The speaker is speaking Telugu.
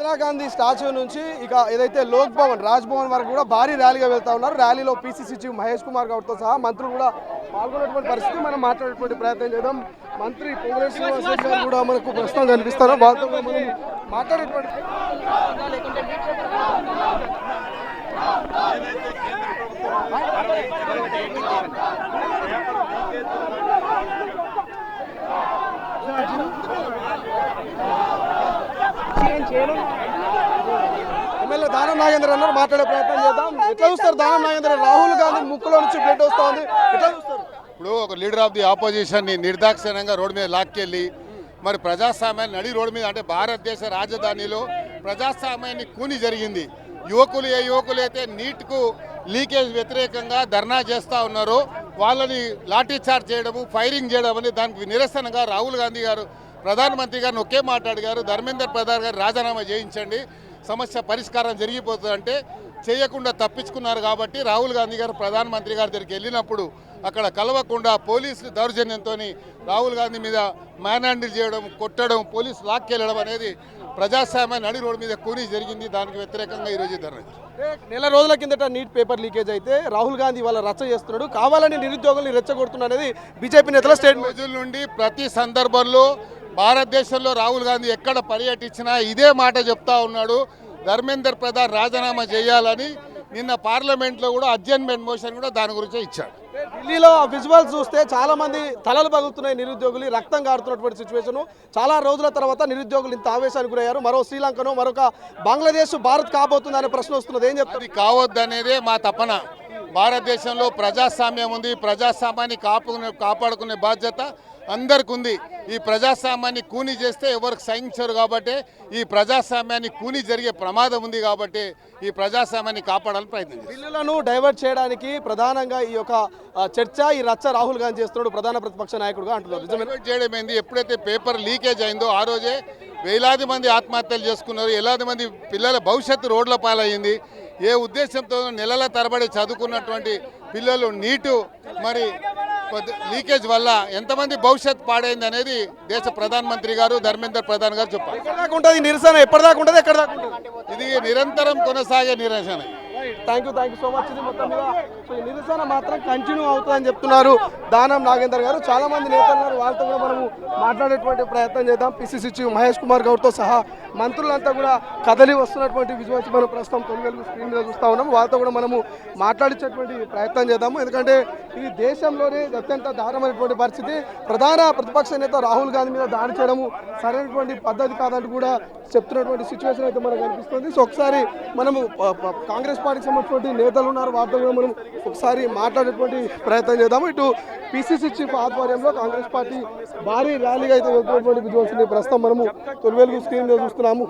ఇందిరాగాంధీ స్టాచ్యూ నుంచి ఇక ఏదైతే లోక్ భవన్ రాజ్ భవన్ వరకు కూడా భారీ ర్యాలీగా వెళ్తా ఉన్నారు. ర్యాలీలో పీసీసీ చీఫ్ మహేష్ కుమార్ గౌడ్తో సహా మంత్రులు కూడా పాల్గొనేటువంటి పరిస్థితి మనం మాట్లాడేటువంటి ప్రయత్నం చేద్దాం. మంత్రి పొంగులేటి శ్రీనివాసరెడ్డి గారు కూడా మనకు ప్రస్తుతం కనిపిస్తారు. వాళ్ళతో కూడా మనం మాట్లాడేటువంటి ఎమ్మెల్యే దానం నాగేంద్ర అన్నారు, మాట్లాడే ప్రయత్నం చేద్దాం. ఎట్లా చూస్తారు దానం నాగేంద్ర? రాహుల్ గాంధీ ముక్కులో నుంచి బ్లడ్ వస్తుంది, ఎట్లా చూస్తారు? ఇప్పుడు ఒక లీడర్ ఆఫ్ ది ఆపోజిషన్ని నిర్దాక్షిణ్యంగా రోడ్డు మీద లాక్కెళ్ళి మరి ప్రజాస్వామ్యాన్ని నడి రోడ్డు మీద, అంటే భారతదేశ రాజధానిలో ప్రజాస్వామ్యాన్ని కూని జరిగింది. ఏ యువకులు అయితే నీట్కు లీకేజ్ వ్యతిరేకంగా ధర్నా చేస్తూ ఉన్నారో వాళ్ళని లాఠీ చార్జ్ చేయడము, ఫైరింగ్ చేయడం అని దానికి నిరసనగా రాహుల్ గాంధీ గారు ప్రధానమంత్రి గారిని ఒకే మాట్లాడిగారు, ధర్మేంద్ర ప్రధాన్ గారు రాజీనామా చేయించండి, సమస్య పరిష్కారం జరిగిపోతుందంటే చేయకుండా తప్పించుకున్నారు. కాబట్టి రాహుల్ గాంధీ గారు ప్రధానమంత్రి గారి దగ్గరికి వెళ్ళినప్పుడు అక్కడ కలవకుండా పోలీసులు దౌర్జన్యంతో రాహుల్ గాంధీ మీద మ్యాన్ హ్యాండిల్ చేయడం, కొట్టడం, పోలీసు లాక్కెళ్ళడం అనేది ప్రజాస్వామ్య నడి రోడ్డు మీద కూని జరిగింది. దానికి వ్యతిరేకంగా ఈరోజు ధర్నా. నెల రోజుల కిందట నీట్ పేపర్ లీకేజ్ అయితే రాహుల్ గాంధీ వాళ్ళ రచ్చ చేస్తున్నాడు, కావాలని నిరుద్యోగుల్ని రెచ్చగొడుతున్నాడు అనేది బీజేపీ నేతల స్టేట్మెంట్. రోజుల నుండి ప్రతి సందర్భంలో భారతదేశంలో రాహుల్ గాంధీ ఎక్కడ పర్యటించినా ఇదే మాట చెప్తా ఉన్నాడు, ధర్మేందర్ ప్రధాన్ రాజీనామా చేయాలని. నిన్న పార్లమెంట్లో కూడా అడ్జర్న్మెంట్ మోషన్ కూడా దాని గురించే ఇచ్చాడు. ఢిల్లీలో విజువల్స్ చూస్తే చాలా మంది తలలు పగులుతున్నాయి, నిరుద్యోగులు రక్తం కారుతున్నటువంటి సిచ్యువేషన్. చాలా రోజుల తర్వాత నిరుద్యోగులు ఇంత ఆవేశానికి గురయ్యారు. మరో శ్రీలంకను మరొక బంగ్లాదేశ్ భారత్ కాబోతుంది అనే ప్రశ్న వస్తున్నది, ఏం చెప్తారు? అది కావద్దనేదే మా తపన. భారతదేశంలో ప్రజాస్వామ్యం ఉంది, ప్రజాస్వామ్యాన్ని కాపాడుకునే బాధ్యత అందరికి ఉంది. ఈ ప్రజాస్వామ్యాన్ని కూని చేస్తే ఎవరికి సహించరు కాబట్టి, ఈ ప్రజాస్వామ్యాన్ని కూని జరిగే ప్రమాదం ఉంది కాబట్టి ఈ ప్రజాస్వామ్యాన్ని కాపాడాలని ప్రయత్నం చేస్తారు. బిల్లులను డైవర్ట్ చేయడానికి ప్రధానంగా ఈ యొక్క చర్చ, ఈ రచ్చ రాహుల్ గాంధీ చేస్తున్నాడు ప్రధాన ప్రతిపక్ష నాయకుడుగా అంటున్నారు. డైవర్ట్ చేయడం ఏంది? ఎప్పుడైతే పేపర్ లీకేజ్ అయిందో ఆ రోజే వేలాది మంది ఆత్మహత్యలు చేసుకున్నారు, వేలాది మంది పిల్లల భవిష్యత్తు రోడ్ల పాలయ్యింది. ఏ ఉద్దేశంతో నెలల తరబడి చదువుకున్నటువంటి పిల్లలు నీటు మరి లీకేజ్ వల్ల ఎంతమంది భవిష్యత్ పాడైంది అనేది దేశ ప్రధానమంత్రి గారు ధర్మేంద్ర ప్రధాన్ గారు చెప్పారు. నిరసన ఎప్పటిదాకా ఉంటుంది, ఎక్కడ దాకా ఉంటుంది? ఇది నిరంతరం కొనసాగే నిరసన. Thank you so much. ఇది మొత్తం మీద ఈ నిరసన మాత్రం కంటిన్యూ అవుతుందని చెప్తున్నారు దానం నాగేందర్ గారు. చాలా మంది నేతలు ఉన్నారు, వాళ్ళతో కూడా మనము మాట్లాడేటువంటి ప్రయత్నం చేద్దాం. పిసిసి చీఫ్ మహేష్ కుమార్ గౌడ్తో సహా మంత్రులంతా కూడా కదలి వస్తున్నటువంటి విజువల్స్ మనం ప్రస్తుతం తొలి స్క్రీన్ మీద చూస్తూ ఉన్నాము. వాళ్ళతో కూడా మనము మాట్లాడించేటువంటి ప్రయత్నం చేద్దాము. ఎందుకంటే ఇది దేశంలోనే అత్యంత దారుణమైనటువంటి పరిస్థితి. ప్రధాన ప్రతిపక్ష నేత రాహుల్ గాంధీ మీద దాడి చేయడము సరైనటువంటి పద్ధతి కాదంటూ కూడా చెప్తున్నటువంటి సిచ్యువేషన్ అయితే మనకు కనిపిస్తుంది. సో ఒకసారి మనము కాంగ్రెస్ పార్టీకి సంబంధించినటువంటి నేతలు ఉన్నారు, వారితో కూడా మనం ఒకసారి మాట్లాడేటువంటి ప్రయత్నం చేద్దాము. ఇటు పిసిసి చీఫ్ ఆధ్వర్యంలో కాంగ్రెస్ పార్టీ భారీ ర్యాలీగా అయితే వెళ్తున్నటువంటి విజువల్స్ ప్రస్తుతం మనము తొలి స్క్రీన్ మీద చూస్తున్నాము.